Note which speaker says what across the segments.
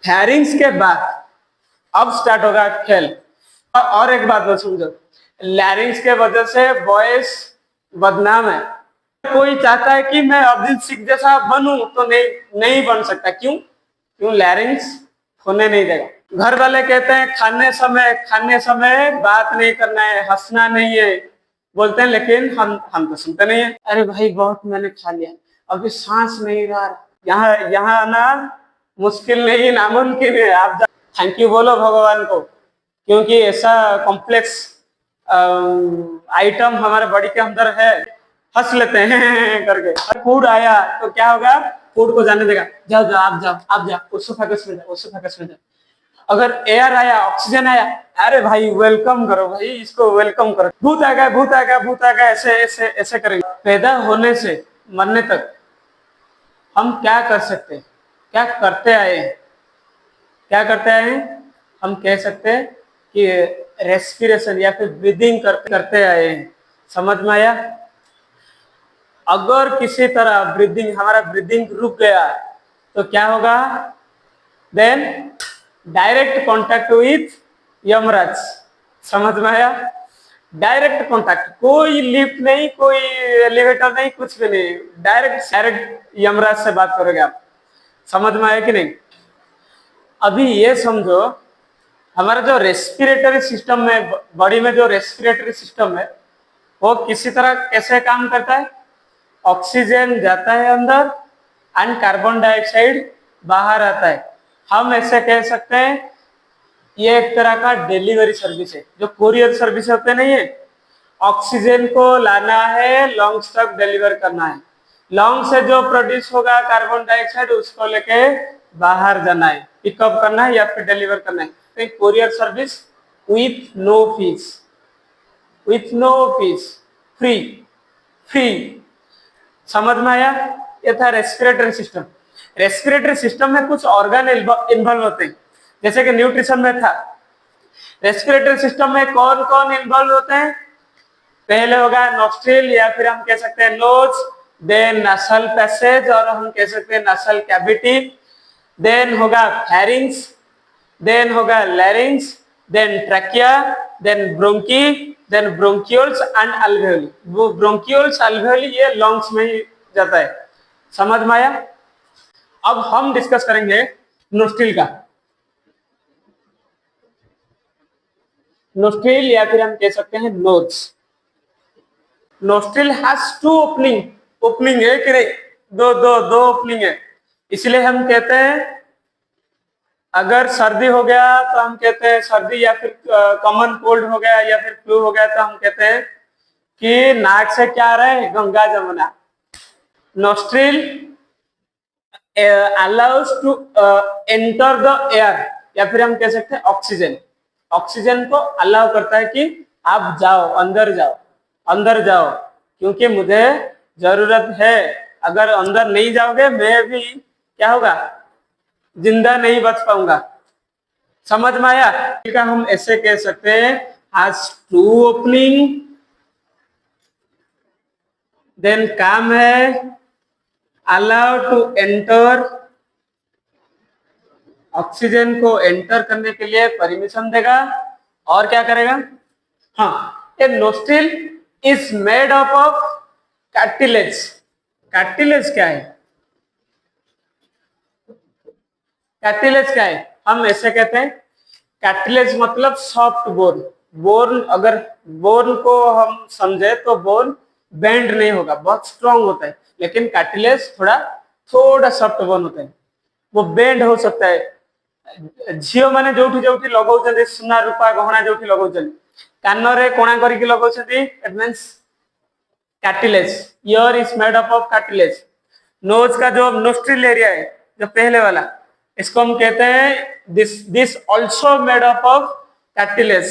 Speaker 1: फैरिंग्स के बाद अब स्टार्ट होगा खेल। और एक बात समझो, लैरिंग्स के वजह से वॉइस बदनाम है। कोई चाहता है कि मैं अरिजीत सिंह जैसा बनूं तो नहीं बन सकता। क्यों लैरिंग्स होने नहीं देगा। घर वाले कहते हैं खाने समय बात नहीं करना है, हंसना नहीं है बोलते हैं, लेकिन हम तो सुनते नहीं है। अरे भाई बहुत मैंने खा लिया, अभी सांस नहीं रहा। यहाँ आना मुश्किल नहीं, नामुमकिन है। आप थैंक यू बोलो भगवान को, क्योंकि ऐसा कॉम्प्लेक्स आइटम हमारे बॉडी के अंदर है। हंस लेते हैं करके। फूड आया तो क्या होगा, फूड को जाने देगा, जाओ जाओ आप जाओ उस सोफा के उसमें जाओ। अगर एयर आया, ऑक्सीजन आया, अरे भाई वेलकम करो भाई, इसको वेलकम करो। भूत आ गया, ऐसे ऐसे ऐसे करेंगे। पैदा होने से मरने तक हम क्या कर सकते हैं, क्या करते आए हैं? हम कह सकते हैं कि रेस्पिरेशन या फिर ब्रीदिंग करते आए हैं। समझ में आया? अगर किसी तरह हमारा ब्रीदिंग रुक गया तो क्या होगा? Then direct contact with Yamraj. समझ में आया? डायरेक्ट कॉन्टैक्ट, कोई लिफ्ट नहीं, कोई एलिवेटर नहीं, कुछ भी नहीं, डायरेक्ट यमराज से बात करोगे आप। समझ में आया कि नहीं? अभी ये समझो, हमारा जो रेस्पिरेटरी सिस्टम है, बॉडी में जो रेस्पिरेटरी सिस्टम है, वो किसी तरह कैसे काम करता है? ऑक्सीजन जाता है अंदर एंड कार्बन डाइऑक्साइड बाहर आता है। हम ऐसे कह सकते हैं ये एक तरह का डिलीवरी सर्विस है, जो कोरियर सर्विस होते नहीं है। ऑक्सीजन को लाना है, लंग्स तक डिलीवर करना है। लंग से जो प्रोड्यूस होगा कार्बन डाइऑक्साइड, उसको लेके बाहर जाना है, पिकअप करना है या फिर डिलीवर करना है। तो courier service with no fees, free. समझ में आया? ये था रेस्पिरेटरी सिस्टम। रेस्पिरेटरी सिस्टम में कुछ ऑर्गन इन्वॉल्व होते हैं, जैसे कि न्यूट्रिशन में था। रेस्पिरेटरी सिस्टम में कौन कौन इन्वॉल्व होते हैं? पहले होगा नोस्ट्रिल या फिर हम कह सकते हैं नोज, देन नसल पैसेज और हम कह सकते हैं नसल कैविटी, देन होगा फैरिंग्स, देन होगा larynx, then trachea, then bronchi, then bronchioles and alveoli. वो ब्रोंक्यूल्स अल्वेओली ये लंग्स में ही जाता है। समझ में आया? अब हम डिस्कस करेंगे नोस्ट्रिल का। नोस्ट्रिल या फिर हम कह सकते हैं nose. Nostril has two opening है कि नहीं? दो ओपनिंग है। इसलिए हम कहते हैं अगर सर्दी हो गया तो हम कहते हैं सर्दी, या फिर कॉमन कोल्ड हो गया या फिर फ्लू हो गया तो हम कहते हैं कि नाक से क्या आ रहा है? Ganga Jamuna. Nostril allows to enter the air, या फिर हम कह सकते हैं ऑक्सीजन को अलाउ करता है कि आप जाओ, अंदर जाओ, क्योंकि मुझे जरूरत है। अगर अंदर नहीं जाओगे मैं भी क्या होगा? जिंदा नहीं बच पाऊंगा। समझ में आया? का हम ऐसे कह सकते हैं हैज टू ओपनिंग, देन काम है अलाउ टू एंटर, ऑक्सीजन को एंटर करने के लिए परमिशन देगा। और क्या करेगा? हाँ, a nostril is made up of cartilage. Cartilage क्या है? हम ऐसे कहते हैं कार्टिलेज मतलब सॉफ्ट बोन। अगर बोन को हम समझे तो बोन बेंड नहीं होगा, बहुत स्ट्रांग होता है, लेकिन कार्टिलेज थोड़ा सॉफ्ट बोन होता है, वो बेंड हो सकता है। झील मैंने जोठी लगाउछन्ति सुना रूपा गहना जोठी लगाउछन्ति, कान रे कोणा करिक लगाउछन्ति, it means cartilage. Ear is made up of cartilage. Nose का जो नोस्ट्रिल एरिया है, जो पहले वाला, इसको हम कहते हैं this also made up of cartilage.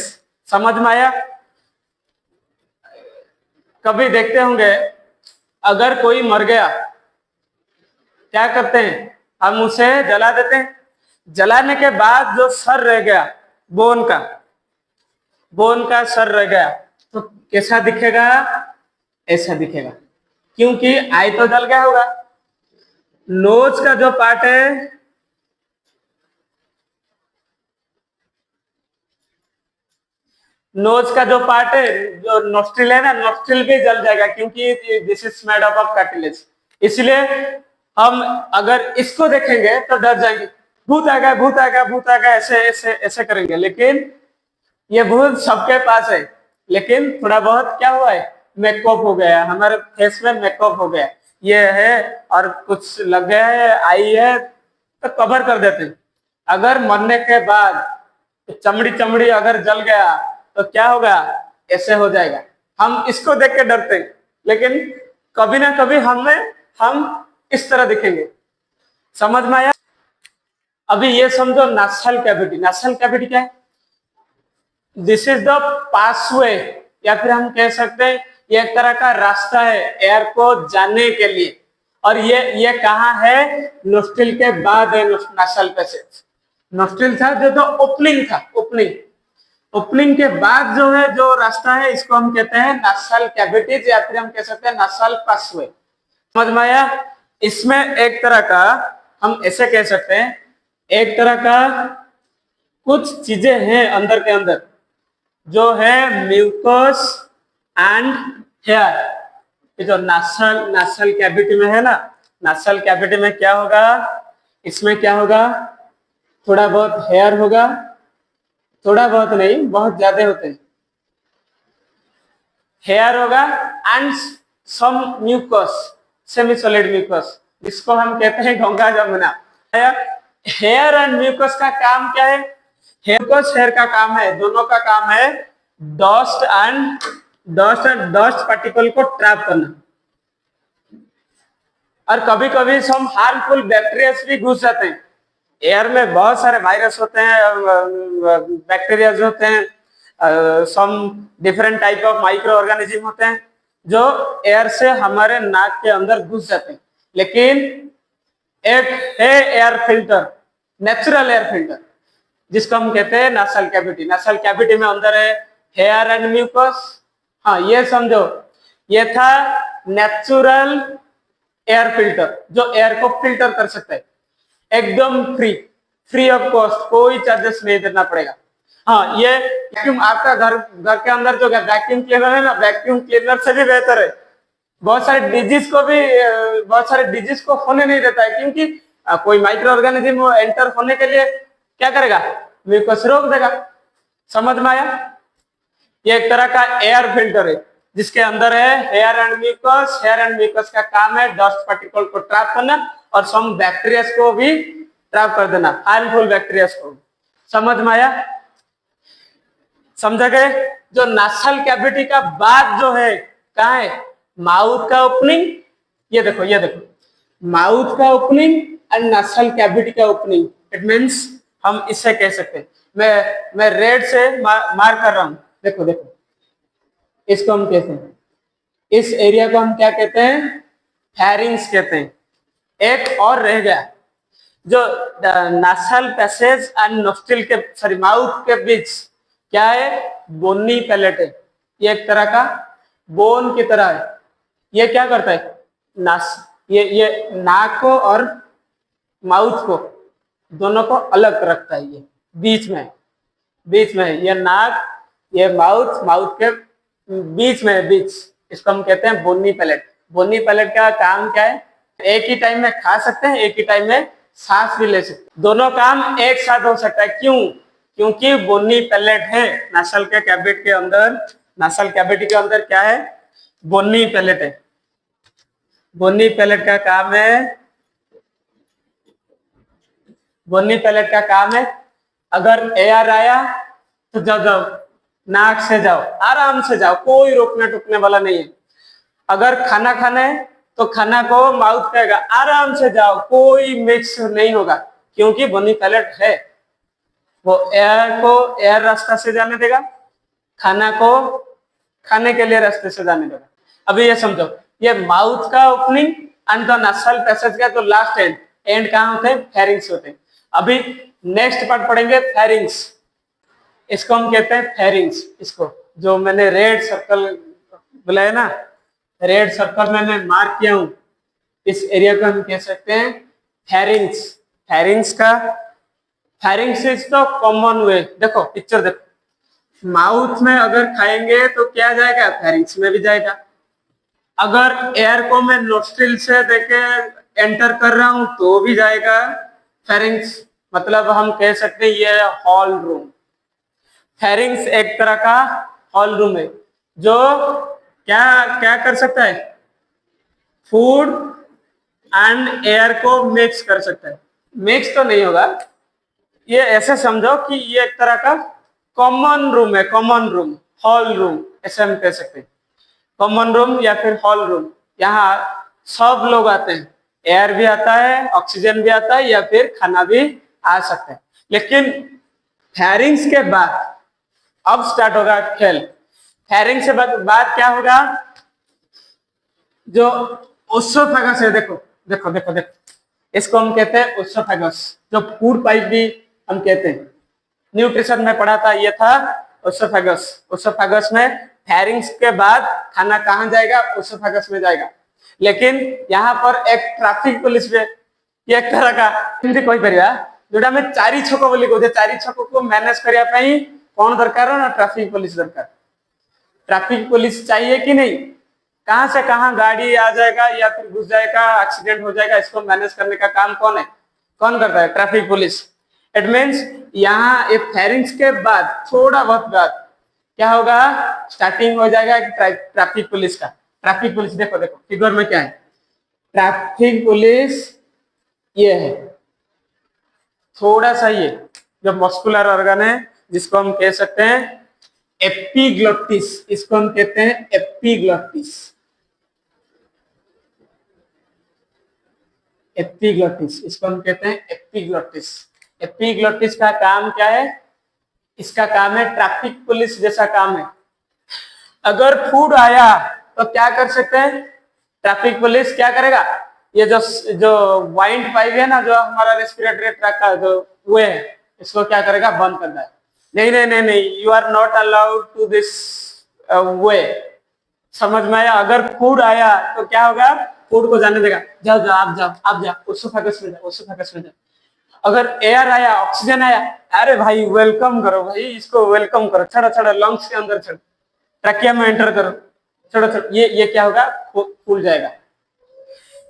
Speaker 1: समझ में आया? कभी देखते होंगे अगर कोई मर गया क्या करते हैं? हम उसे जला देते हैं। जलाने के बाद जो सर रह गया, बोन का सर रह गया, तो कैसा दिखेगा? ऐसा दिखेगा, क्योंकि आई तो जल गया होगा। नोज का जो पार्ट है नोज का जो पार्ट है, जो नोस्ट्रिल है ना, नोस्ट्रिल भी जल जाएगा क्योंकि this is made up of cartilage. इसलिए हम अगर इसको देखेंगे तो डर जाएंगे, भूत आएगा भूत आएगा भूत आएगा, ऐसे ऐसे ऐसे करेंगे। लेकिन ये भूत सबके पास है, लेकिन थोड़ा बहुत क्या हुआ है, मेकअप हो गया, हमारे फेस में मेकअप हो गया, ये है और कुछ लग गया है, आई है तो कवर कर देते हैं। अगर मरने के बाद चमड़ी चमड़ी अगर जल गया तो क्या होगा, ऐसे हो जाएगा। हम इसको देख के डरते हैं, लेकिन कभी ना कभी हम इस तरह दिखेंगे। समझ में आया? अभी ये समझो नासाल कैविटी। नासाल कैविटी क्या है? दिस इज द पासवे, या फिर हम कह सकते हैं ये एक तरह का रास्ता है एयर को जाने के लिए। और ये कहाँ है? नोस्ट्रिल के बाद है नासाल पैसेज। नोस्ट्रिल था जो तो ओपनिंग था, ओपनिंग के बाद जो है जो रास्ता है, इसको हम कहते हैं नासाल कैविटीज, या फिर हम कह सकते हैं नासाल पासवे। समझ में आया? इसमें एक तरह का, हम ऐसे कह सकते हैं, एक तरह का कुछ चीजें हैं अंदर के अंदर, जो है म्यूकस एंड हेयर। ये जो नासाल कैविटी में है ना, नासाल कैविटी में क्या होगा, इसमें क्या होगा, थोड़ा बहुत हेयर होगा, थोड़ा बहुत नहीं, बहुत ज्यादा होते हैं, हेयर होगा and some mucus, semi solid mucus, इसको हम कहते हैं Ganga Jamuna. Hair and mucus का काम क्या है? हेयर का काम है, दोनों का काम है डस्ट पार्टिकल को ट्रैप करना। और कभी कभी सम हार्मफुल बैक्टीरिया भी घुस जाते हैं। एयर में बहुत सारे वायरस होते हैं, बैक्टीरिया होते हैं, some different type of micro organism होते हैं जो एयर से हमारे नाक के अंदर घुस जाते हैं। लेकिन एक है air filter, natural air filter, जिसको हम कहते हैं नासाल कैविटी। नासाल कैविटी में अंदर है हेयर एंड म्यूकस। हाँ, ये समझो, ये था नेचुरल एयर फिल्टर जो एयर को फिल्टर कर सकता है, एकदम फ्री ऑफ कॉस्ट, कोई चार्जेस नहीं देना पड़ेगा। हाँ, ये वैक्यूम, आपका घर के अंदर जो वैक्यूम क्लीनर है ना, वैक्यूम क्लीनर से भी बेहतर है। बहुत सारे डिजीज को होने नहीं देता है, क्योंकि कोई माइक्रो ऑर्गेनिज्म एंटर होने के लिए क्या करेगा, म्यूकस रोक देगा। समझ में आया? ये एक तरह का एयर फिल्टर है जिसके अंदर है hair and mucus. Hair and mucus का काम है डस्ट पार्टिकल को ट्रैप करना और सम बैक्टीरिया को भी ट्रैप कर देना, हार्मफुल बैक्टीरिया को। समझ में आया? समझ गए? जो नासाल कैविटी का बाद जो है कहाँ है? माउथ का ओपनिंग। ये देखो माउथ का ओपनिंग एंड नासाल कैविटी का ओपनिंग। इट मींस हम इससे कह सकते हैं, मैं रेड से मार कर रहा हूं, देखो इसको हम कहते हैं, इस एरिया को हम क्या कहते हैं? फेरिंग्स कहते हैं। एक और रह गया, जो नासाल पैसेज एंड नोस्ट्रिल के, सॉरी, माउथ के बीच क्या है? बोनी पैलेट है। ये एक तरह का बोन की तरह है। ये क्या करता है? ये नाक को और माउथ को दोनों को अलग रखता है। ये बीच में है। ये नाक, ये माउथ के बीच में है, इसको हम कहते हैं बोनी पैलेट। बोनी पैलेट का काम क्या है? एक ही टाइम में खा सकते हैं, एक ही टाइम में सांस भी ले सकते हैं। दोनों काम एक साथ हो सकता है। क्यों? क्योंकि बोनी पैलेट है नासाल के कैविटी के अंदर। नासाल कैविटी के अंदर क्या है? बोनी पैलेट है। बोनी पैलेट का काम है, बोनी पैलेट का काम है, अगर एयर आया तो जाओ, नाक से जाओ, आराम से जाओ, कोई रोकने टोकने वाला नहीं है। अगर खाना खाना है तो खाना को माउथ कहेगा, आराम से जाओ, कोई मिक्स नहीं होगा, क्योंकि बोनी पैलेट है। वो एयर को एयर रास्ता से जाने देगा, खाना को खाने के लिए रास्ते से जाने देगा। अभी ये समझो, ये माउथ का ओपनिंग एंड द नासाल पैसेज का तो लास्ट एंड कहाँ होते हैं? फेरिंग्स होते हैं। अभी नेक्स्ट पार्ट पढ़ेंगे फेरिंग्स। इसको हम कहते हैं फेरिंग्स। इसको जो मैंने रेड सर्कल बुलाया ना, रेड सर्कल मैंने मार्क किया हूं, इस एरिया को हम कह सकते हैं pharynx. Pharynx is the common वे। देखो पिक्चर देखो, माउथ में अगर खाएंगे तो क्या जाएगा, फेरिंग्स में भी जाएगा। अगर एयर को मैं नोस्ट्रिल से देके एंटर कर रहा हूं तो भी जाएगा फेरिंग्स। मतलब हम कह सकते हैं ये हॉल रूम। फेरिंग्स एक तरह का हॉल रूम है जो क्या क्या कर सकता है, फूड एंड एयर को मिक्स कर सकता है। मिक्स तो नहीं होगा, ये ऐसे समझो कि ये एक तरह का कॉमन रूम है, कॉमन रूम, हॉल रूम ऐसे हम कह सकते हैं। कॉमन रूम या फिर हॉल रूम, यहाँ सब लोग आते हैं, एयर भी आता है, ऑक्सीजन भी आता है, या फिर खाना भी आ सकता है। लेकिन फेरिंग्स के बाद अब स्टार्ट होगा खेल। फेरिंग्स से बाद क्या होगा, जो ओसोफेगस है, देखो देखो देखो देखो, इसको हम कहते हैं ओसोफेगस, जो फूड पाइप भी हम कहते हैं। न्यूट्रिशन में पढ़ा था, ये था ओसोफेगस। ओसोफेगस में फेरिंग्स के बाद खाना कहाँ जाएगा, ओसोफेगस में जाएगा। लेकिन यहाँ पर एक ट्रैफिक पुलिस में ये एक तरह का हिंदी कोई परिया जोड़ा में चारि छक बोली कहते, चारि छक को मैनेज करिया पई कौन दरकार ना, ट्रैफिक पुलिस दरकार। ट्रैफिक पुलिस चाहिए कि नहीं, कहां से कहां गाड़ी आ जाएगा या फिर घुस जाएगा, एक्सीडेंट हो जाएगा, इसको मैनेज करने का काम कौन है, कौन करता है, ट्रैफिक पुलिस। इट मीन्स यहाँ एक फेरिंग्स के बाद थोड़ा बहुत बाद क्या होगा, स्टार्टिंग हो जाएगा ट्रैफिक पुलिस का। ट्रैफिक पुलिस देखो देखो फिगर में क्या है, ट्रैफिक पुलिस ये है, थोड़ा सा ये जो मस्कुलर ऑर्गन है जिसको हम कह सकते हैं एपिग्लोटिस, इसको हम कहते हैं एपिग्लोटिस। एपिग्लोटिस, इसको हम कहते हैं एपिग्लोटिस। एपिग्लोटिस का काम क्या है, इसका काम है ट्रैफिक पुलिस जैसा काम है। अगर फूड आया तो क्या कर सकते हैं, ट्रैफिक पुलिस क्या करेगा, ये जो जो वाइंड पाइप है ना, जो हमारा रेस्पिरेटरी ट्रैक का जो वो है, इसको क्या करेगा, बंद करना है। नहीं नहीं नहीं नहीं, you are not allowed to this way. समझ में आया, अगर फूड आया तो क्या होगा, फूड को जाने देगा, जाओ जाओ आप जाओ आप जाओ, ओसोफेगस में जाओ, ओसोफेगस में जाओ। अगर एयर आया, ऑक्सीजन आया, अरे भाई वेलकम करो भाई, इसको वेलकम करो, छड़ो छड़ो लंग्स के अंदर छड़ो, ट्रकिया में एंटर करो, छड़ो छड़ो, ये क्या होगा, फूल जाएगा।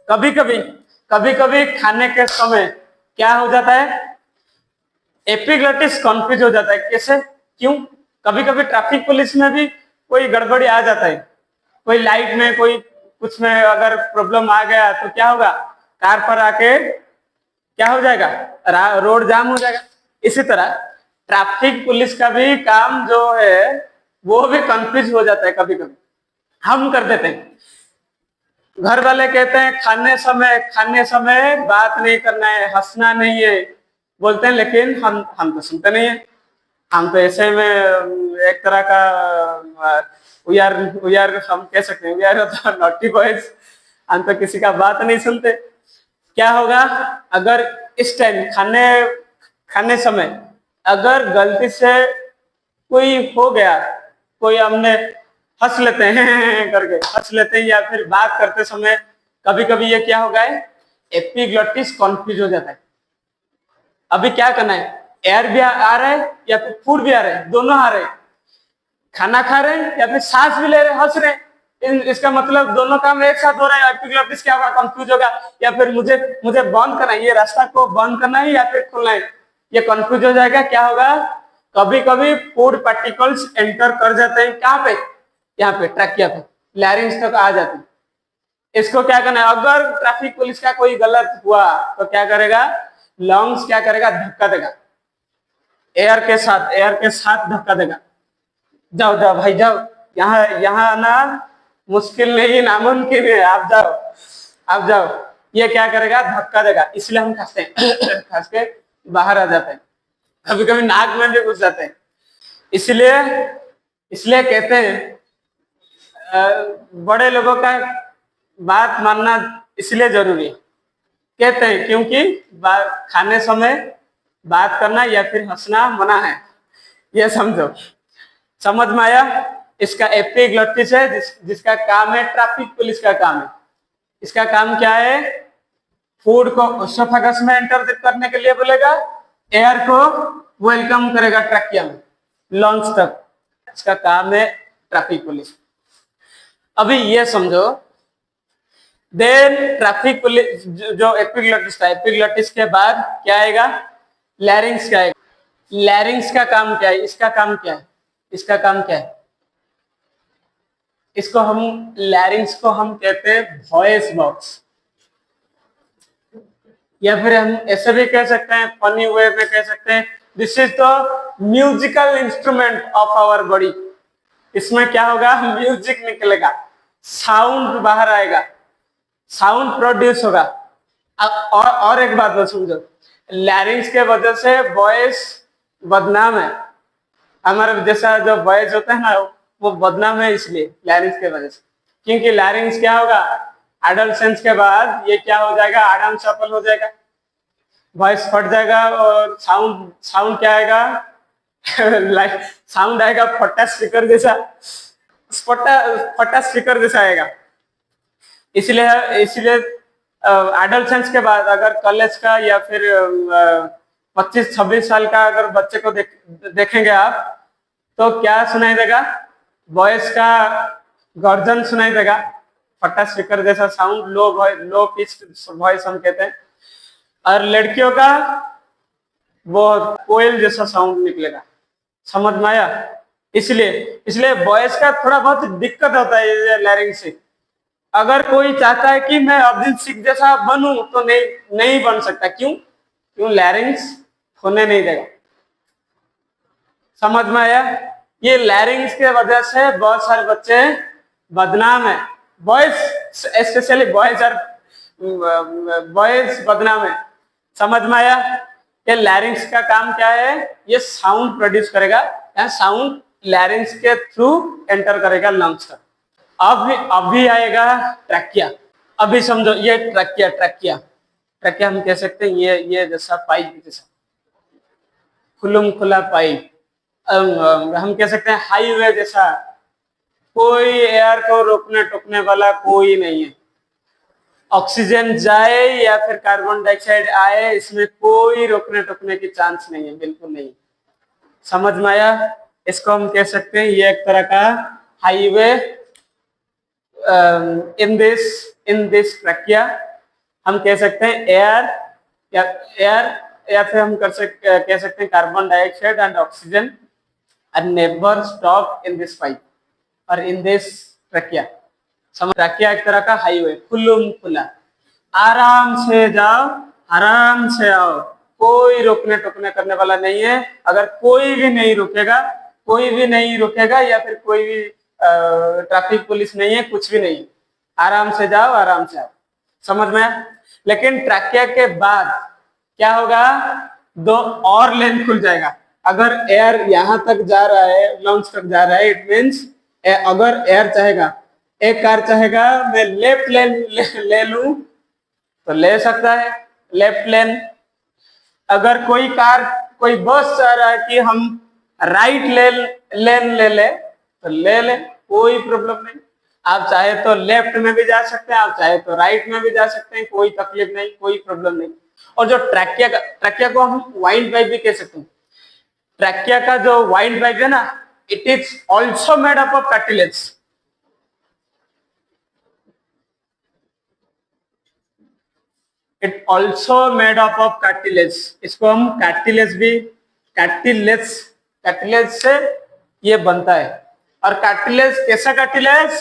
Speaker 1: कभी कभी खाने के समय क्या हो जाता है, एपिग्लोटिस कन्फ्यूज हो जाता है। कैसे, क्यों, कभी कभी ट्रैफिक पुलिस में भी कोई गड़बड़ी आ जाता है, कोई लाइट में कोई कुछ में अगर प्रॉब्लम आ गया तो क्या होगा, कार पर आके क्या हो जाएगा, रोड जाम हो जाएगा। इसी तरह ट्रैफिक पुलिस का भी काम जो है वो भी कंफ्यूज हो जाता है। कभी कभी हम कर देते हैं, घर वाले कहते हैं खाने समय बात नहीं करना है, हंसना नहीं है बोलते हैं, लेकिन हम तो सुनते नहीं है। हम तो ऐसे में एक तरह का वी आर हम कह सकते हैं, वी आर नॉटी बॉयज, हम तो किसी का बात नहीं सुनते। क्या होगा, अगर इस टाइम खाने समय अगर गलती से कोई हो गया, कोई हमने हंस लेते हैं करके हंस लेते हैं, या फिर बात करते समय कभी कभी ये क्या होगा, एपिग्लोटिस कन्फ्यूज हो जाता है। अभी क्या करना है, एयर भी आ रहा है या फिर फूड भी आ रहा है, दोनों आ रहे हैं, खाना खा रहे हैं या फिर सांस भी ले रहे हैं, हंस रहे हैं, इसका मतलब दोनों काम एक साथ हो रहा है। एपिग्लोटिस क्या होगा, कंफ्यूज होगा, या फिर मुझे बंद करना है, ये रास्ता को बंद करना है या फिर खोलना है, ये कंफ्यूज हो जाएगा। क्या होगा, कभी कभी फूड पार्टिकल्स एंटर कर जाते हैं, कहाँ पे, यहाँ पे ट्रैकिया पे, लैरिंग्स तक आ जाते हैं। इसको क्या करना है, अगर ट्रैफिक पुलिस का कोई गलत हुआ तो क्या करेगा, लंग्स क्या करेगा, धक्का देगा, एयर के साथ धक्का देगा, जाओ जाओ भाई जाओ, यहाँ ना मुश्किल नहीं, नामुमकिन है, आप जाओ। ये क्या करेगा, धक्का देगा। इसलिए हम खांसते हैं खांस के बाहर आ जाते हैं, कभी कभी नाक में भी घुस जाते हैं। इसलिए कहते हैं बड़े लोगों का बात मानना इसलिए जरूरी है, कहते हैं क्योंकि खाने समय बात करना या फिर हंसना मना है। ये समझ में आया। इसका एपिग्लोटिस है जिसका काम है, ट्रैफिक पुलिस का काम है। इसका काम क्या है, फूड को ओसोफेगस में एंटर करने के लिए बोलेगा, एयर को वेलकम करेगा ट्रकिया में, लंग्स तक, इसका काम है ट्रैफिक पुलिस। अभी ये समझो, देन ट्रैफिक पुलिस जो एपिग्लोटिस था, एपिग्लोटिस के बाद क्या आएगा, लैरिंग्स क्या आएगा। लैरिंग्स का काम क्या है, इसका काम क्या है, इसका काम क्या है, इसको हम लैरिंग्स को हम कहते हैं वॉइस बॉक्स, या फिर हम ऐसे भी कह सकते हैं, फनी वे में कह सकते हैं, this is the musical instrument of our body. इसमें क्या होगा, म्यूजिक निकलेगा, साउंड बाहर आएगा, साउंड प्रोड्यूस होगा। और एक बात समझो, लैरिंग्स के वजह से वॉइस बदनाम है, हमारा जैसा जो वॉइस होता है ना वो बदनाम है, इसलिए लैरिंग्स के वजह से। क्योंकि लैरिंग्स क्या होगा, एडोलसेंस के बाद ये क्या हो जाएगा, आडम सफल हो जाएगा, वॉइस फट जाएगा, और साउंड साउंड क्या आएगा लाइक साउंड आएगा फटा स्पीकर जैसा, फटा स्पीकर जैसा आएगा। इसलिए एडोलसेंस के बाद अगर कॉलेज का या फिर 25-26 साल का अगर बच्चे को देखेंगे आप, तो क्या सुनाई देगा, वॉइस का गर्जन सुनाई देगा, फटा स्पीकर जैसा साउंड, लो पिच वॉइस हम कहते हैं। और लड़कियों का वो कोयल जैसा साउंड निकलेगा, समझ में आया। इसलिए वॉइस का थोड़ा बहुत दिक्कत होता है लैरिंग से। अगर कोई चाहता है कि मैं अरिजीत सिंह जैसा बनूं तो नहीं बन सकता। क्यों लैरिंग्स होने नहीं देगा, समझ में आया। ये लैरिंग्स के वजह से बहुत सारे बच्चे बदनाम है, बॉयज स्पेशली बॉयज बदनाम है, समझ में आया। ये लैरिंग्स का काम क्या है, ये साउंड प्रोड्यूस करेगा, साउंड लैरिंग्स के थ्रू एंटर करेगा लंग्स का। अभी आएगा ट्रैकिया। अभी समझो ये ट्रैकिया हम कह सकते हैं, ये जैसा पाइप जैसा खुलम खुला पाइप, हम कह सकते हैं हाईवे जैसा, कोई एयर को रोकने टोकने वाला कोई नहीं है। ऑक्सीजन जाए या फिर कार्बन डाइऑक्साइड आए, इसमें कोई रोकने टोकने की चांस नहीं है, बिल्कुल नहीं। समझ में आया। इसको हम कह सकते हैं ये एक तरह का हाईवे इन दिस ट्रैकिया। हम कह सकते हैं या फिर हम कह सकते हैं carbon dioxide and oxygen and never stop in this pipe or in this trachea. समझ, ट्रैकिया एक तरह का हाईवे, खुला, आराम से जाओ, आराम से आओ, कोई रोकने टोकने करने वाला नहीं है। अगर कोई भी नहीं रुकेगा या फिर कोई भी ट्रैफिक पुलिस नहीं है, कुछ भी नहीं, आराम से जाओ, आराम से आओ, समझ में। लेकिन ट्रैकिया के बाद क्या होगा, 2 और लेन खुल जाएगा। अगर एयर यहां तक जा रहा है, लंग्स तक जा रहा है, इट मींस अगर एयर चाहेगा, एक कार चाहेगा मैं लेफ्ट लेन ले लूं तो ले सकता है, लेफ्ट लेन। अगर कोई बस चाह रहा है कि हम राइट लेन ले तो ले, कोई प्रॉब्लम नहीं। आप चाहे तो लेफ्ट में भी जा सकते हैं, आप चाहे तो राइट में भी जा सकते हैं, कोई तकलीफ नहीं, कोई प्रॉब्लम नहीं। और जो ट्रैकिया को हम वाइंड पाइप भी कह सकते हैं। ट्रैकिया का जो वाइंड पाइप है ना, it is also made up of cartilage. It also made up of cartilage. इसको हम कार्टिलेज से ये बनता है। और कार्टिलेज कैसा cartilage,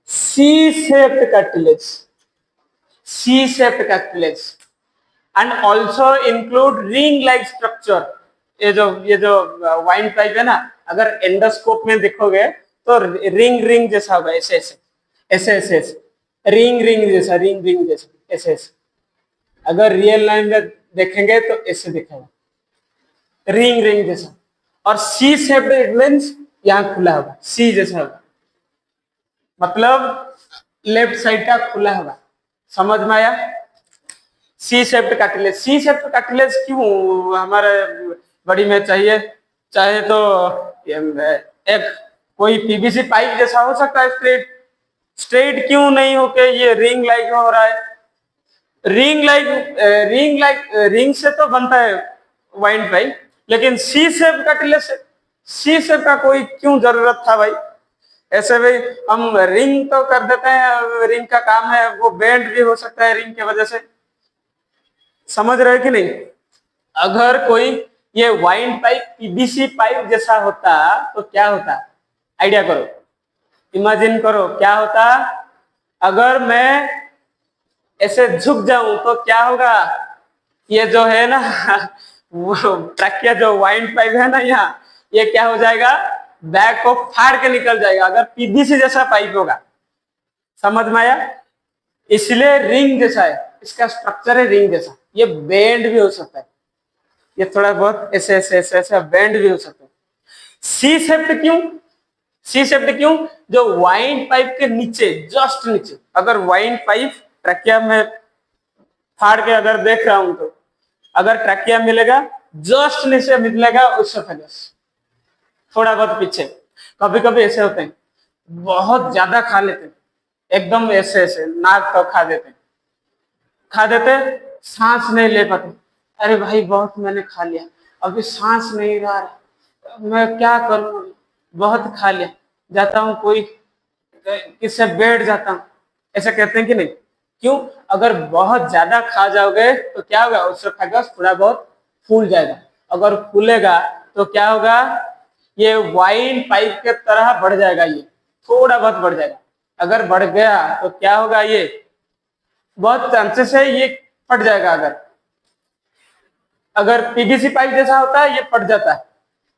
Speaker 1: C shaped cartilage and also include ring like structure. ये जो वाइन पाइप है ना, अगर एंडोस्कोप में देखोगे तो रिंग जैसा होगा, ऐसे रिंग जैसा ऐसे। अगर रियल लाइन में देखेंगे तो ऐसे दिखेगा, रिंग जैसा। और सी शेप्ड इट मींस यहाँ खुला होगा, सी जैसा होगा, मतलब लेफ्ट साइड का खुला होगा, समझ में आया। सी शेप्ड कार्टिलेज क्यों हमारे बॉडी में चाहिए, चाहे तो एक कोई पीवीसी पाइप जैसा हो सकता है, स्ट्रेट क्यों नहीं होके ये रिंग लाइक हो रहा है। रिंग से तो बनता है वाइंड पाइप, लेकिन सी शेप कार्टिलेज से सी शेप का कोई क्यों जरूरत था भाई? ऐसे भी हम रिंग तो कर देते हैं, रिंग का काम है, वो बेंड भी हो सकता है रिंग की वजह से। समझ रहे कि नहीं? अगर कोई ये वाइन पाइप पीवीसी पाइप जैसा होता तो क्या होता? आइडिया करो, इमेजिन करो क्या होता। अगर मैं ऐसे झुक जाऊं तो क्या होगा? ये जो है ना वो ट्रैकिया जो वाइन पाइप है ना यहाँ, ये क्या हो जाएगा? बैग को फाड़ के निकल जाएगा अगर पीवीसी जैसा पाइप होगा। समझ में आया? इसलिए रिंग जैसा है, इसका स्ट्रक्चर है रिंग जैसा। ये बेंड भी हो सकता है, ये थोड़ा बहुत ऐसे ऐसे ऐसे ऐसे बेंड भी हो सकता है। सी शेप्ड क्यों? सी शेप्ड क्यों? जो वाइन पाइप के नीचे, जस्ट नीचे, अगर वाइन पाइप ट्रैकिया में फाड़ के अगर देख रहा हूं तो अगर ट्रैकिया मिलेगा, जस्ट नीचे मिलेगा उसोफेगस, थोड़ा बहुत पीछे। कभी कभी ऐसे होते हैं, बहुत ज्यादा खा लेते हैं, एकदम ऐसे ऐसे नाक तक खा देते, सांस नहीं ले पाते। अरे भाई बहुत मैंने खा लिया, अभी सांस नहीं आ रहा, मैं क्या करूं, बहुत खा लिया, जाता हूं कोई किससे बैठ जाता हूं। ऐसा कहते हैं कि नहीं? क्यों? अगर बहुत ज्यादा खा जाओगे तो क्या होगा? उसोफेगस थोड़ा बहुत फूल जाएगा। अगर फूलेगा तो क्या होगा? ये वाइन पाइप के तरह बढ़ जाएगा, ये थोड़ा बहुत बढ़ जाएगा। अगर बढ़ गया तो क्या होगा? ये बहुत चांसेस है ये फट जाएगा। अगर अगर पीवीसी पाइप जैसा होता है ये फट जाता है,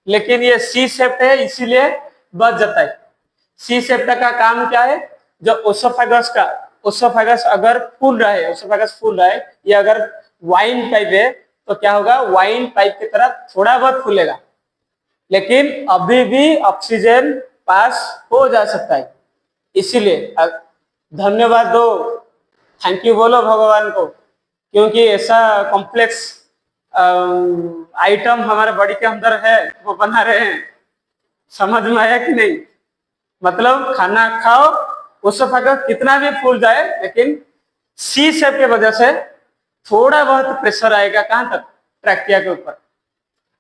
Speaker 1: लेकिन ये सी शेप्ड है इसीलिए बच जाता है। सी शेप्ड का काम क्या है? जो ओसोफेगस का, ओसोफेगस अगर फूल रहा है, ओसोफेगस फूल रहा है, ये अगर वाइन पाइप है तो क्या होगा? वाइन पाइप की तरह थोड़ा बहुत फूलेगा, लेकिन अभी भी ऑक्सीजन पास हो जा सकता है। इसीलिए धन्यवाद दो, थैंक यू बोलो भगवान को, क्योंकि ऐसा कॉम्प्लेक्स आइटम हमारे बॉडी के अंदर है, वो बना रहे हैं। समझ में आया कि नहीं? मतलब खाना खाओ, ओसोफेगस कितना भी फूल जाए, लेकिन सी शेप की वजह से थोड़ा बहुत प्रेशर आएगा कहां तक? ट्रैकिया के ऊपर।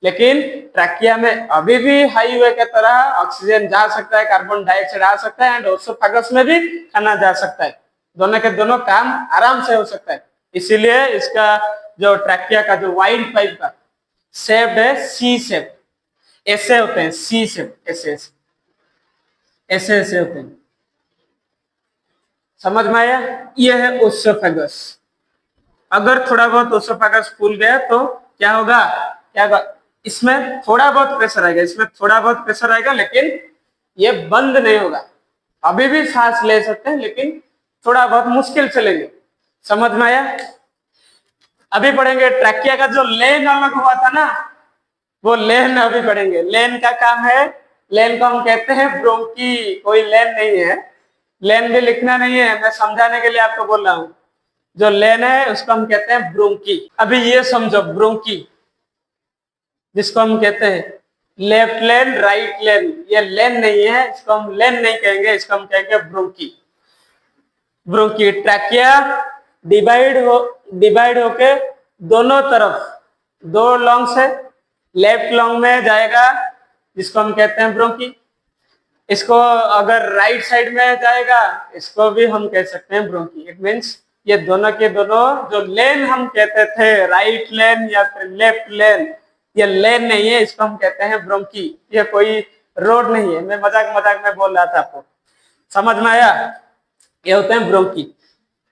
Speaker 1: लेकिन ट्रैकिया में अभी भी हाईवे के तरह ऑक्सीजन जा सकता है, कार्बन डाइऑक्साइड आ सकता है, एंड ओसोफेगस में भी खाना जा सकता है। दोनों के दोनों काम आराम से हो सकता है। इसीलिए इसका जो ट्रैकिया का जो वाइड पाइप का शेप है सी शेप, ऐसे होते हैं सी शेप, ऐसे ऐसे ऐसे ऐसे होते हैं। समझ में आया? ये है ओसोफेगस। अगर थोड़ा बहुत ओसोफेगस फूल गया तो क्या होगा? क्या होगा? इसमें थोड़ा बहुत प्रेशर आएगा, इसमें थोड़ा बहुत प्रेशर आएगा, लेकिन ये बंद नहीं होगा। अभी भी सांस ले सकते हैं, लेकिन थोड़ा बहुत मुश्किल से लेंगे। समझ में आया? अभी पढ़ेंगे ट्रैकिया का जो लेन अलग हुआ था ना, वो लेन अभी पढ़ेंगे। लेन का काम है, लेन को हम कहते हैं ब्रोंकी। कोई लेन नहीं है, लेन भी लिखना नहीं है, मैं समझाने के लिए आपको बोल रहा हूं। जो लेन है उसको हम कहते हैं ब्रोंकी। अभी ये समझो, ब्रोंकी जिसको हम कहते हैं लेफ्ट लेन राइट लेन, ये लेन नहीं है, इसको हम लेन नहीं कहेंगे, इसको हम कहेंगे ब्रोंकी। ब्रोंकी ट्रैकिया डिवाइड होके दोनों तरफ दो लॉन्ग्स है, लेफ्ट लॉन्ग में जाएगा जिसको हम कहते हैं ब्रोंकी। इसको अगर राइट साइड में जाएगा इसको भी हम कह सकते हैं ब्रोंकी। इट मीन्स ये दोनों के दोनों जो लेन हम कहते थे, राइट लेन या फिर लेफ्ट लेन, ये लेन नहीं है, इसको हम कहते हैं ब्रोंकी। ये कोई रोड नहीं है, मैं मजाक मजाक में बोल रहा था आपको। समझ में आया? ये होते हैं ब्रोंकी।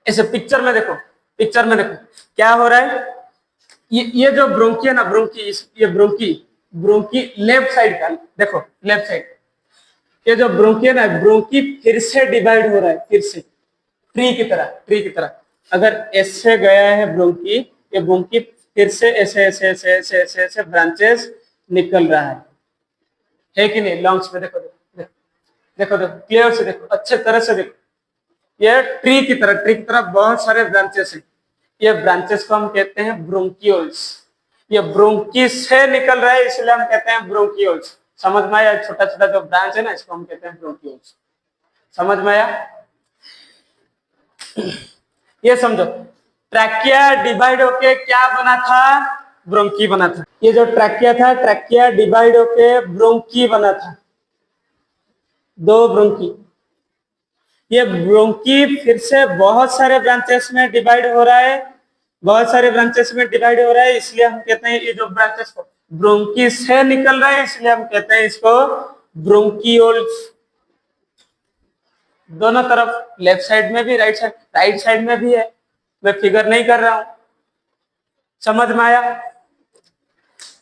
Speaker 1: ऐसे पिक्चर में देखो, पिक्चर में देखो क्या हो रहा है। ये जो ब्रोंकी है ना, ब्रोंकी, ये ब्रोंकी, ब्रोंकी लेफ्ट साइड का देखो, लेफ्ट साइड। ये जो ब्रोंकी है ना, ब्रोंकी फिर से डिवाइड हो रहा है, फिर से ट्री की तरह, ट्री की तरह। अगर ऐसे गया है ब्रोंकी, ये ब्रोंकी फिर से ऐसे ऐसे ऐसे ऐसे ऐसे ऐसे ब्रांचेस निकल रहा है कि नहीं? लॉन्ग्स में देखो देखो देखो देखो, क्लियर से देखो, अच्छे तरह से देखो। ये ट्री की तरह, ट्री की तरह बहुत सारे ब्रांचेस हैं। ये ब्रांचेस को हम कहते हैं ब्रोंकियोल्स। ये ब्रोंकी से निकल रहा है, इसलिए हम कहते हैं ब्रोंकियोल्स। समझ में आया? छोटा छोटा जो ब्रांच है ना, इसको हम कहते हैं ब्रोंकियोल्स। समझ में आया? ये समझो, ट्रैकिया डिवाइड होके क्या बना था? ब्रोंकी बना था। ये जो ट्रैकिया था, ट्रैकिया डिवाइड होके ब्रोंकी बना था, दो ब्रोंकी। ये ब्रोंकी फिर से बहुत सारे ब्रांचेस में डिवाइड हो रहा है, बहुत सारे ब्रांचेस में डिवाइड हो रहा है, इसलिए हम कहते हैं ये जो ब्रांचेस ब्रोंकी से निकल रहा है, इसलिए हम कहते हैं इसको ब्रोंकियोल्स। दोनों तरफ, लेफ्ट साइड में भी, राइट साइड में भी है, मैं फिगर नहीं कर रहा हूं। समझ में आया?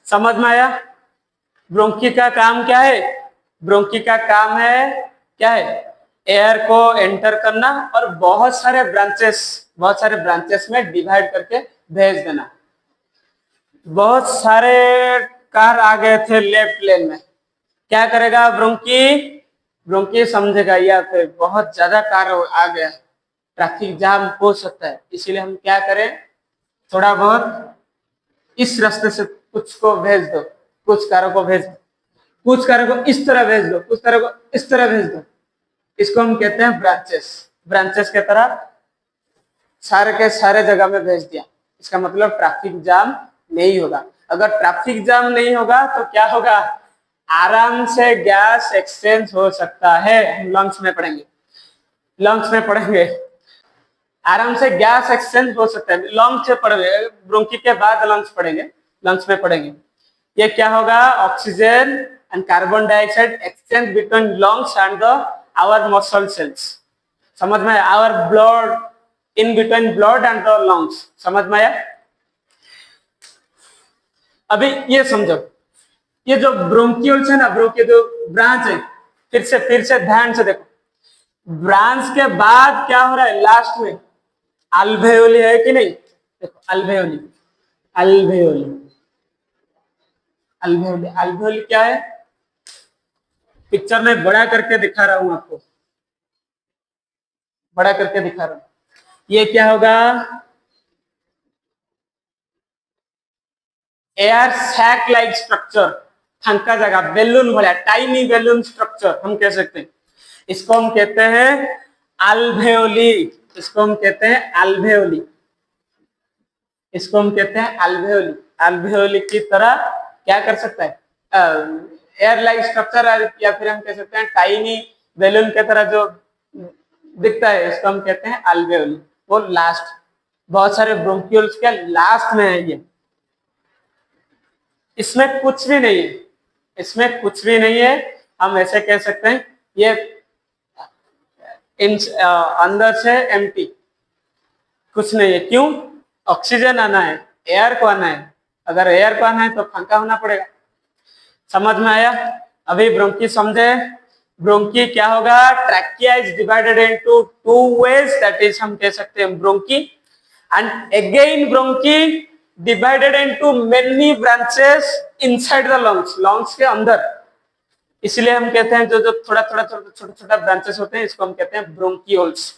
Speaker 1: समझ में आया? ब्रोंकी का काम क्या है? ब्रोंकी का काम है क्या है? एयर को एंटर करना और बहुत सारे ब्रांचेस में डिवाइड करके भेज देना। बहुत सारे कार आ गए थे लेफ्ट लेन में, क्या करेगा ब्रोंकी? ब्रोंकी समझेगा या फिर बहुत ज्यादा कार आ गया, ट्रैफिक जाम हो सकता है, इसीलिए हम क्या करें, थोड़ा बहुत इस रास्ते से कुछ को भेज दो, कुछ कारों को भेज दो, कुछ कारों को इस तरह भेज दो, कुछ कारों को इस तरह भेज दो। इसको हम कहते हैं ब्रांचेस। ब्रांचेस के तरह सारे के सारे जगह में भेज दिया, इसका मतलब ट्रैफिक जाम नहीं होगा। अगर ट्रैफिक जाम नहीं होगा तो क्या होगा? आराम से गैस एक्सचेंज हो सकता है। हम लंग्स में पढ़ेंगे, लंग्स में पढ़ेंगे, आराम से गैस एक्सचेंज हो सकता है। लंग्स से पढ़ेंगे, ब्रोंकी के बाद लंग्स पढ़ेंगे, लंग्स में पढ़ेंगे। ये क्या होगा? Oxygen and carbon dioxide exchange between lungs and the our muscle cells. समझ में? Our blood in between blood and the lungs. समझ में आया? अभी ये समझो, ये जो ब्रोंकियोल्स है ना, ब्रोंकी जो ब्रांच है, फिर से ध्यान से देखो, ब्रांच के बाद क्या हो रहा है? लास्ट में अल्वेओली है कि नहीं? देखो अल्वेओली, अल्वेओली, अल्वेओली, अल्वेओली क्या है? पिक्चर में बड़ा करके दिखा रहा हूं आपको, बड़ा करके दिखा रहा हूं। ये क्या होगा? एयर सैक लाइक स्ट्रक्चर, फंका जगह, बेलून भरा, टाइनी बेलून स्ट्रक्चर हम कह सकते हैं। इसको हम कहते हैं अल्वेओली, इसको हम कहते हैं अल्वेओली, इसको हम कहते हैं अल्वेओली। अल्वेओली की तरह क्या कर सकता है? एयर लाइक स्ट्रक्चर, या फिर हम कह सकते हैं टाइनी बेलून के तरह जो दिखता है, इसको हम कहते हैं अल्वेओली। वो लास्ट, बहुत सारे ब्रोंकियोल्स के लास्ट में है ये। इसमें कुछ भी नहीं है, इसमें कुछ भी नहीं है, हम ऐसे कह सकते हैं ये अंदर से एम्प्टी, कुछ नहीं है। क्यों? ऑक्सीजन आना है, एयर को आना है, अगर एयर को आना है तो फंका होना पड़ेगा। समझ में आया? अभी ब्रोंकी समझे? ब्रोंकी क्या होगा? Trachea is divided into two ways, that is हम कह सकते हैं bronchi, and again bronchi divided into many branches inside the lungs, lungs के अंदर, इसलिए हम कहते हैं जो जो थोड़ा थोड़ा छोटा छोटा ब्रांचेस होते हैं, इसको हम कहते हैं ब्रोंकियोल्स।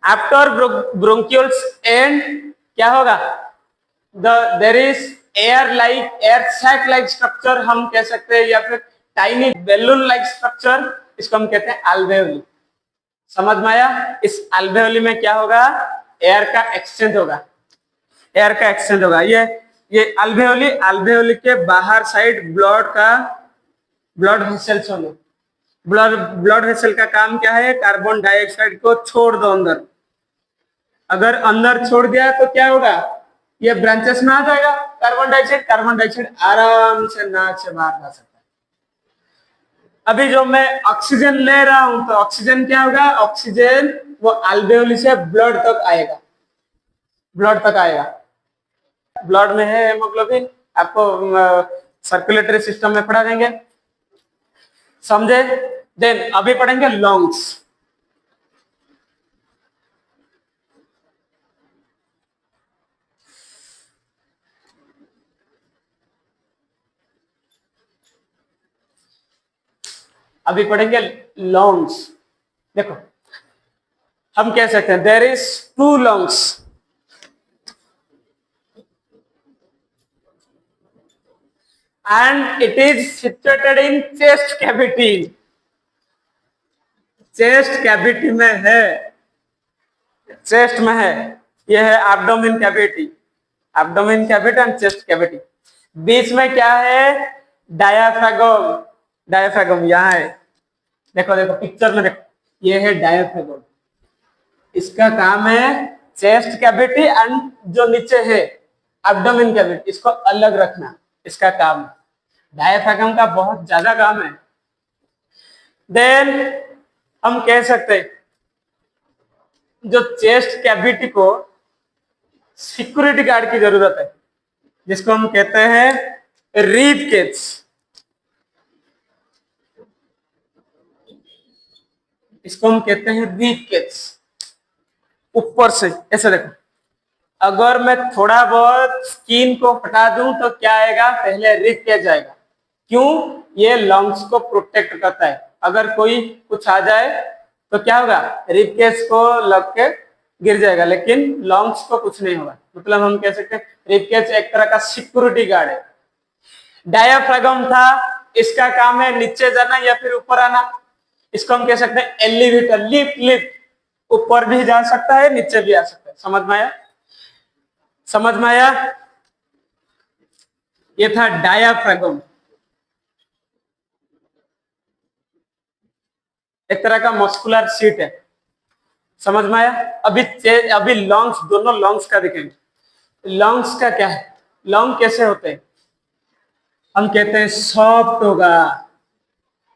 Speaker 1: आफ्टर ब्रोंकियोल्स एंड क्या होगा? There is air like, air sac like structure हम कह सकते हैं, या फिर टाइनी बेलून लाइक स्ट्रक्चर, इसको हम कहते हैं अल्वेओली। समझ में आया? इस अल्वेओली में क्या होगा? एयर का एक्सचेंज होगा, एयर का एक्सचेंज होगा। ये अल्वेओली, अल्वेओली के बाहर साइड ब्लड वेसल्स होंगे। ब्लड वेसल का काम क्या है? कार्बन डाइऑक्साइड को छोड़ दो अंदर, अगर अंदर छोड़ दिया तो क्या होगा? ये ब्रांचेस में आ जाएगा कार्बन डाइऑक्साइड आराम से नाक से बाहर जा सकता है। अभी जो मैं ऑक्सीजन ले रहा हूं तो ऑक्सीजन क्या होगा? ऑक्सीजन वो अल्वेओली से ब्लड तक आएगा, ब्लड तक आएगा। ब्लड में है हेमोग्लोबिन, आपको सर्कुलेटरी सिस्टम में पढ़ा देंगे, समझे? देन अभी पढ़ेंगे लंग्स। अभी पढ़ेंगे लंग्स। देखो हम कह सकते हैं there is two lungs, and it is situated in chest cavity, chest cavity में है, चेस्ट में है, यह है abdomen cavity, abdomen cavity and chest cavity. बीच में क्या है? डायाफ्रागम। डायाफ्रागम यहाँ है, देखो देखो पिक्चर में देखो, ये है डायाफ्रागम। इसका काम है चेस्ट कैविटी एंड जो नीचे है एब्डोमेन कैविटी, इसको अलग रखना, इसका काम है। डायाफ्रागम का बहुत ज्यादा काम है। देन हम कह सकते हैं जो चेस्ट कैविटी को सिक्योरिटी गार्ड की जरूरत है, जिसको हम कहते हैं रिब केज। इसको हम कहते हैं रिब केज। ऊपर से ऐसे देखो, अगर मैं थोड़ा बहुत स्किन को हटा दूं तो क्या आएगा? पहले रिब केज आएगा। क्यों? ये लंग्स को प्रोटेक्ट करता है। अगर कोई कुछ आ जाए तो क्या होगा? रिब केज को लग के गिर जाएगा, लेकिन लंग्स को कुछ नहीं होगा। मतलब हम कह सकते हैं रिब केज एक तरह का सिक्योरिटी गार्ड है। डायाफ्रागम था, इसका काम है नीचे जाना या फिर ऊपर आना। इसको हम कह सकते हैं एलिवेटर, लिफ्ट। लिफ्ट ऊपर भी जा सकता है, नीचे भी आ सकता है। समझ में आया? समझ में आया? ये था डायाफ्रागम, एक तरह का मस्कुलर सीट है। समझ में आया? अभी लंग्स, दोनों लंग्स का देखेंगे। लंग्स का क्या है? लंग कैसे होते हैं? हम कहते हैं सॉफ्ट होगा।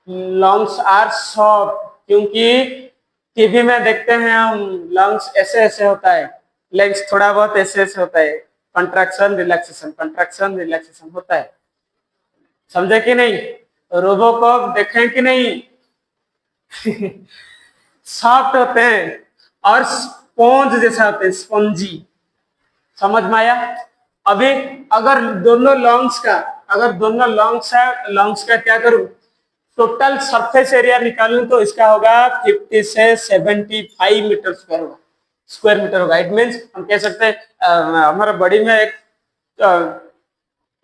Speaker 1: लंग्स आर सॉफ्ट, क्योंकि टीवी में देखते हैं हम लंग्स ऐसे ऐसे होता है, लेग्स थोड़ा बहुत ऐसे ऐसे होता है, कंट्रैक्शन रिलैक्सेशन होता है। समझे कि नहीं? रोबोकॉप देखें कि नहीं? सॉफ्ट होते हैं और स्पॉन्ज जैसा होते हैं, स्पॉन्जी। समझ में आया? अभी अगर दोनों लंग्स है, लंग्स का क्या करूं? टोटल सरफेस एरिया निकालूं तो इसका होगा 50 से 75 मीटर स्क्वायर मीटर होगा। इट मीन्स हम कह सकते हैं हमारा बॉडी में एक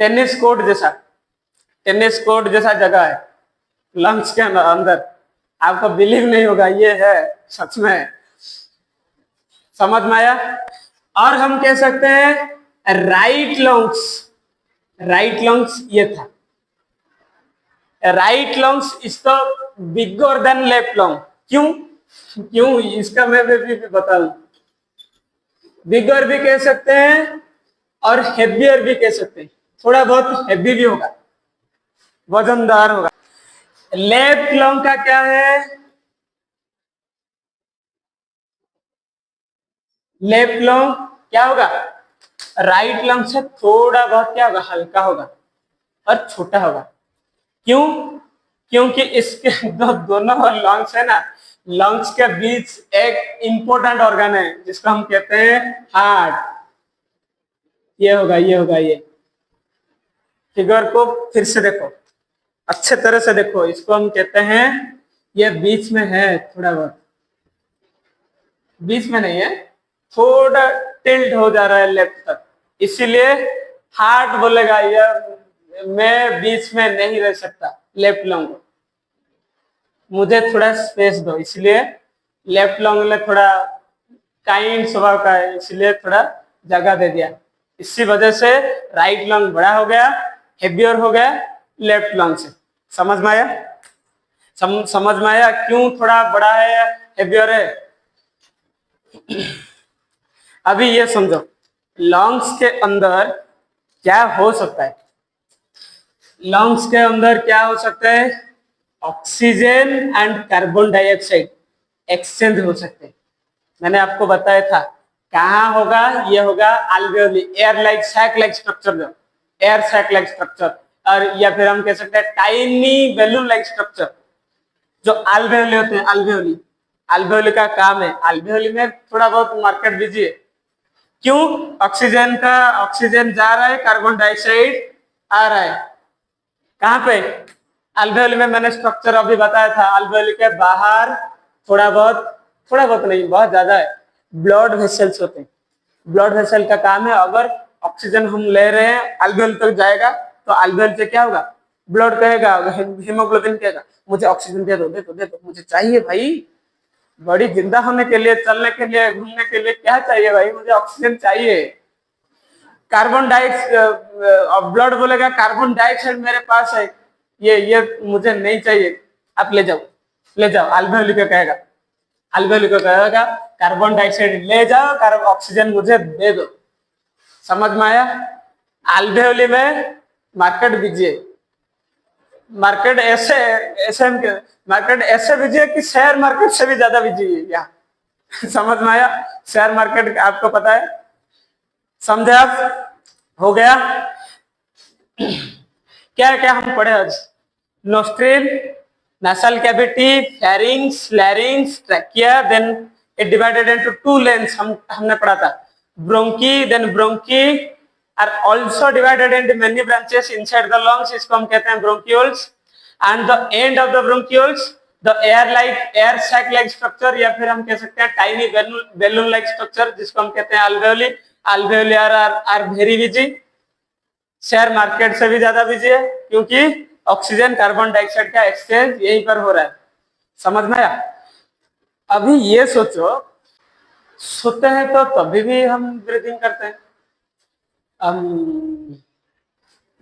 Speaker 1: टेनिस कोर्ट जैसा जगह है लंग्स के अंदर। आपको बिलीव नहीं होगा, ये है सच में। समझ में आया? और हम कह सकते हैं राइट लंग्स ये था। Right lungs is the bigger than left lung. क्यों इसका मैं भी बता दूं। बिगर भी कह सकते हैं और हेवियर भी कह सकते हैं। थोड़ा बहुत हेवी भी होगा, वजनदार होगा। लेफ्ट लंग का क्या है? लेफ्ट लंग क्या होगा? राइट लंग से थोड़ा बहुत क्या होगा? हल्का होगा और छोटा होगा। क्यों? क्योंकि इसके दोनों लंग्स है ना, लंग्स के बीच एक इंपॉर्टेंट ऑर्गन है जिसको हम कहते हैं हार्ट। ये होगा ये। फिगर को फिर से देखो, अच्छे तरह से देखो। इसको हम कहते हैं, ये बीच में है, थोड़ा बहुत बीच में नहीं है, थोड़ा टिल्ट हो जा रहा है लेफ्ट तक, इसीलिए हार्ट बोलेगा। ये मैं बीच में नहीं रह सकता, लेफ्ट लंग मुझे थोड़ा स्पेस दो, इसलिए लेफ्ट लंग में थोड़ा काइंड स्वभाव का है, इसलिए थोड़ा जगह दे दिया। इसी वजह से राइट लंग बड़ा हो गया, हेवियर हो गया लेफ्ट लंग से। समझ में आया? समझ में आया क्यों थोड़ा बड़ा है, हेवियर है? अभी ये समझो, लंग्स के अंदर क्या हो सकता है? लंग्स के अंदर क्या हो सकता है? Oxygen and carbon dioxide exchange हो सकते हैं। मैंने आपको बताया था कहाँ होगा? ये होगा alveoli, air like sac like structure, जो एयर सैक लाइक स्ट्रक्चर, और या फिर हम कह सकते हैं टाइनी बैलून लाइक स्ट्रक्चर जो अल्वेओली होते हैं। अल्वेओली का काम है, अल्वेओली में थोड़ा बहुत मार्केट बिजी है। क्यों? ऑक्सीजन जा रहा है, कार्बन डाइऑक्साइड आ रहा है। कहाँ पे? अल्वेओली में। मैंने स्ट्रक्चर अभी बताया था। अल्वेओली के बाहर थोड़ा बहुत नहीं, बहुत ज्यादा है, ब्लड वेसल्स होते हैं। ब्लड वेसल का काम है, अगर ऑक्सीजन हम ले रहे हैं अल्वेओल तक जाएगा तो अल्वेओल से क्या होगा? ब्लड कहेगा, हीमोग्लोबिन कहेगा मुझे ऑक्सीजन दे दो, मुझे चाहिए भाई, बॉडी जिंदा होने के लिए, चलने के लिए, घूमने के लिए क्या चाहिए भाई? मुझे ऑक्सीजन चाहिए। कार्बन डाइऑक्साइड, ब्लड बोलेगा कार्बन डाइऑक्साइड मेरे पास है, ये मुझे नहीं चाहिए, आप ले जाओ ले जाओ। अल्वेओली को कहेगा, अल्वेओली को कहेगा कार्बन डाइऑक्साइड ले जाओ, कार्बन ऑक्सीजन मुझे दे दो। समझ में आया? अल्वेओली में मार्केट बीजिए, मार्केट ऐसे ऐसे मार्केट ऐसे बीजिए कि शेयर मार्केट से भी ज्यादा बीजिए यहाँ। समझ में आया? शेयर मार्केट आपको पता है, समझे आप? हो गया? क्या क्या हम पढ़े आज? Nostril, nasal cavity, pharynx, larynx, trachea, then it divided into two lanes, हमने पढ़ा था। bronchi, then bronchi are also divided into many branches inside the lungs, इसको हम कहते हैं bronchioles, and the end of the bronchioles, the air sac like structure, या फिर हम कह सकते हैं tiny balloon like structure, जिसको हम कहते हैं alveoli। alveoli are very busy, share market से भी ज्यादा बिजी है, क्योंकि ऑक्सीजन कार्बन डाइऑक्साइड का एक्सचेंज यहीं पर हो रहा है। समझ में आया? अभी ये सोचो, सोते हैं तो तभी भी हम ब्रीदिंग करते हैं,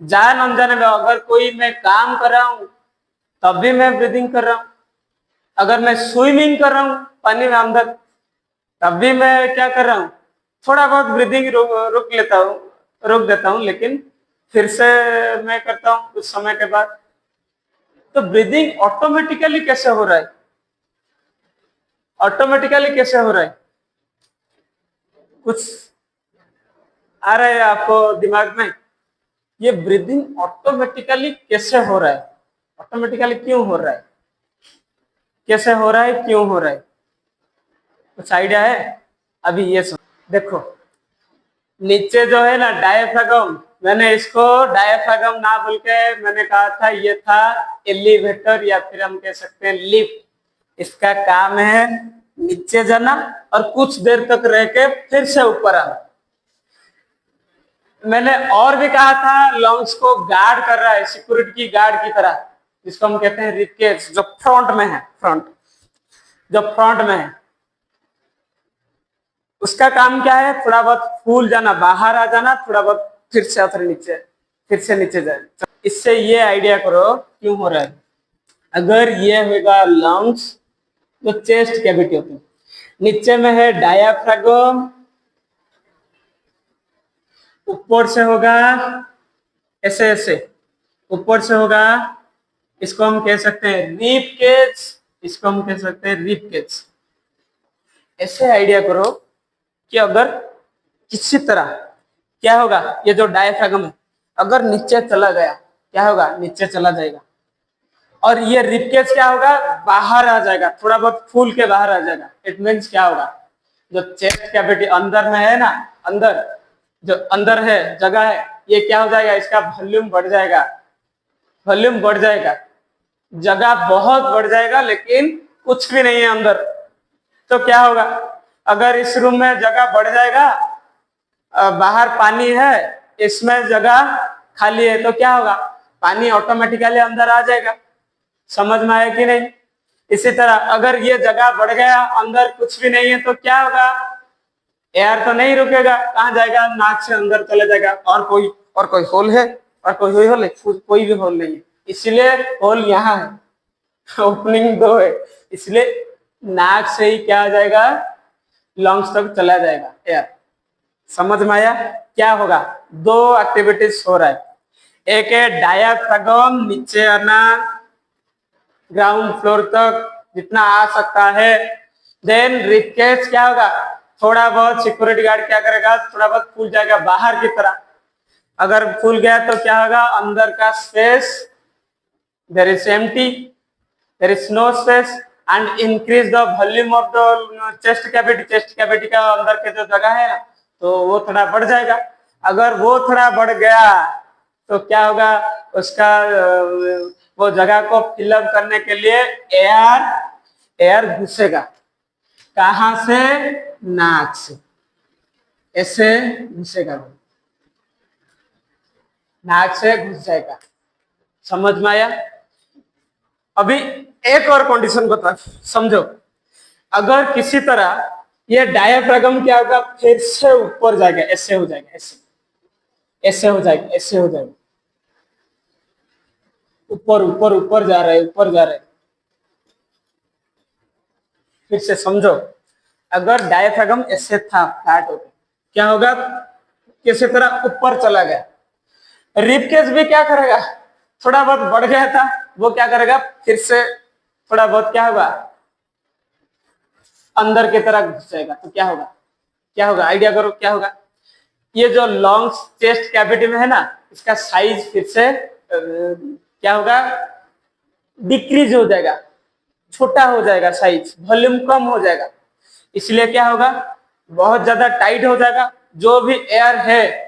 Speaker 1: जान अनजाने में। अगर कोई मैं काम कर रहा हूं तब भी मैं ब्रीदिंग कर रहा हूं, अगर मैं स्विमिंग कर रहा हूं पानी में अंदर तब भी मैं क्या कर रहा हूं, थोड़ा बहुत ब्रीदिंग रोक देता हूं, लेकिन फिर से मैं करता हूं कुछ समय के बाद। तो ब्रीदिंग ऑटोमेटिकली कैसे हो रहा है? ऑटोमेटिकली कैसे हो रहा है? कुछ आ रहा है आपको दिमाग में? ये ब्रीदिंग ऑटोमेटिकली कैसे हो रहा है? ऑटोमेटिकली क्यों हो रहा है? कैसे हो रहा है, क्यों हो रहा है? कुछ आइडिया है? अभी ये देखो, नीचे जो है ना डायफ्रागम, मैंने इसको डायफ्रागम ना बोल के मैंने कहा था ये था एलिवेटर, या फिर हम कह सकते हैं लिफ्ट। इसका काम है नीचे जाना और कुछ देर तक रह के फिर से ऊपर आना। मैंने और भी कहा था लंग्स को गार्ड कर रहा है, सिक्योरिटी की गार्ड की तरह, जिसको हम कहते हैं रिब केज, जो फ्रंट में है, फ्रंट में है। उसका काम क्या है? थोड़ा बहुत फूल जाना, बाहर आ जाना, थोड़ा बहुत फिर से नीचे जाए। इससे ये आइडिया करो क्यों हो रहा है। अगर ये होगा लंग्स, तो चेस्ट कैविटी होती है, नीचे में है डायाफ्रागम, ऊपर से होगा ऐसे ऐसे, ऊपर से होगा, इसको हम कह सकते हैं रिब केज, इसको हम कह सकते हैं रिब केज। ऐसे आइडिया करो कि अगर किसी तरह क्या होगा, ये जो डायफ्रागम है अगर नीचे चला गया, क्या होगा? नीचे चला जाएगा। और ये रिब केज क्या होगा? बाहर आ जाएगा, थोड़ा बहुत फूल के बाहर आ जाएगा। इट मीन्स क्या होगा? जो चेस्ट कैविटी अंदर में है ना, अंदर जो अंदर है जगह है, ये क्या हो जाएगा? इसका वॉल्यूम बढ़ जाएगा, वॉल्यूम बढ़ जाएगा, जगह बहुत बढ़ जाएगा, लेकिन कुछ भी नहीं है अंदर। तो क्या होगा? अगर इस रूम में जगह बढ़ जाएगा, बाहर पानी है, इसमें जगह खाली है, तो क्या होगा? पानी ऑटोमेटिकली अंदर आ जाएगा। समझ में आया कि नहीं? इसी तरह अगर ये जगह बढ़ गया, अंदर कुछ भी नहीं है, तो क्या होगा? एयर तो नहीं रुकेगा, कहाँ जाएगा? नाक से अंदर चले जाएगा। और कोई होल है? और कोई होल है? कोई भी होल नहीं है, इसलिए होल यहाँ है, ओपनिंग 2 है, इसलिए नाक से ही क्या आ जाएगा? लंग्स तक चला जाएगा एयर। समझ में आया? क्या होगा? 2 एक्टिविटीज हो रहा है। एक है डायाफ्रागम नीचे आना, ग्राउंड फ्लोर तक जितना आ सकता है। देन रिब केज क्या होगा? थोड़ा बहुत सिक्योरिटी गार्ड क्या करेगा? थोड़ा बहुत फूल जाएगा बाहर की तरह। अगर फूल गया तो क्या होगा? अंदर का space, there is empty, there is no space, and increase the volume of the chest cavity. Chest cavity का अंदर के जो जगह है ना, तो वो थोड़ा बढ़ जाएगा। अगर वो थोड़ा बढ़ गया तो क्या होगा? उसका वो जगह को फिलअप करने के लिए एयर घुसेगा। कहां से? नाक से, ऐसे घुसेगा, नाक से घुस जाएगा। समझ में आया? अभी एक और कंडीशन बता, समझो। अगर किसी तरह ये डायाफ्रागम क्या होगा? फिर से ऊपर जाएगा, ऐसे हो जाएगा, ऐसे ऐसे हो जाएगा, ऐसे हो जाएगा, ऊपर ऊपर ऊपर जा रहा है, ऊपर जा रहा है। फिर से समझो, अगर डायफ्रागम ऐसे था फ्लैट होके, क्या होगा, किसी तरह ऊपर चला गया। रिब केस भी क्या करेगा, थोड़ा बहुत बढ़ गया था, वो क्या करेगा, फिर से थोड़ा बहुत क्या होगा, अंदर की तरह घुस जाएगा। तो क्या होगा, क्या होगा, आइडिया करो क्या होगा। ये जो लॉन्ग चेस्ट कैविटी में है ना, इसका साइज फिर से क्या होगा, डिक्रीज हो जाएगा, छोटा हो जाएगा, साइज वॉल्यूम कम हो जाएगा। इसलिए क्या होगा, बहुत ज्यादा टाइट हो जाएगा। जो भी एयर है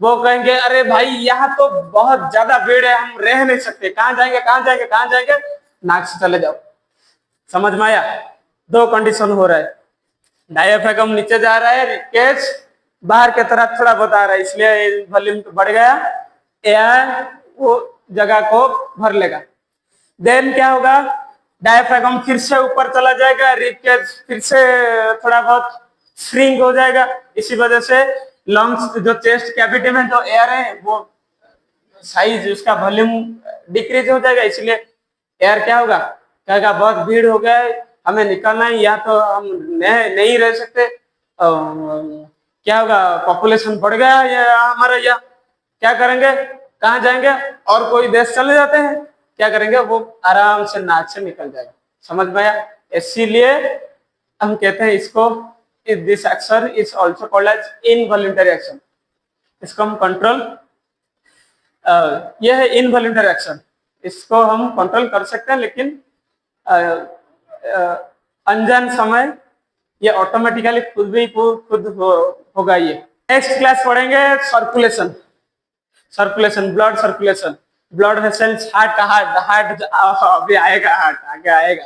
Speaker 1: वो कहेंगे अरे भाई यहाँ तो बहुत ज्यादा भीड़ है, हम रह नहीं सकते, कहां जाएंगे, कहां जाएंगे, कहां जाएंगे, नाक से चले जाओ। समझ में आया, दो कंडीशन हो रहा है, डायफ्रागम नीचे जा रहा है, रिकेज बाहर की तरफ थोड़ा बहुत आ रहा है, इसलिए वॉल्यूम बढ़ गया, एयर वो जगह को भर लेगा। देन क्या होगा, डायफ्रागम फिर से ऊपर चला जाएगा, रिकेज फिर से थोड़ा बहुत श्रिंक हो जाएगा। इसी वजह से लंग्स जो चेस्ट कैविटी में जो एयर है वो साइज उसका वॉल्यूम डिक्रीज हो जाएगा। इसलिए एयर क्या होगा, कहेगा बहुत भीड़ हो गया है, हमें निकलना है, या तो हम नहीं रह सकते, क्या होगा, पॉपुलेशन बढ़ गया या हमारा, या क्या करेंगे, कहाँ जाएंगे, और कोई देश चले जाते हैं, क्या करेंगे, वो आराम से नाक से निकल जाएगा। समझ में आया, इसीलिए हम कहते हैं इसको, this action is also called as involuntary action. इसको हम कंट्रोल, यह है इनवॉल्यूंटरी एक्शन, इसको हम कंट्रोल कर सकते हैं, लेकिन अनजान समय ये ऑटोमेटिकली खुद होगा। ये नेक्स्ट क्लास पढ़ेंगे circulation, circulation, blood circulation, blood vessels, heart, heart अभी आएगा, हार्ट आगे आएगा।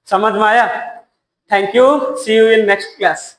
Speaker 1: समझ में आया, thank you, see you in next class.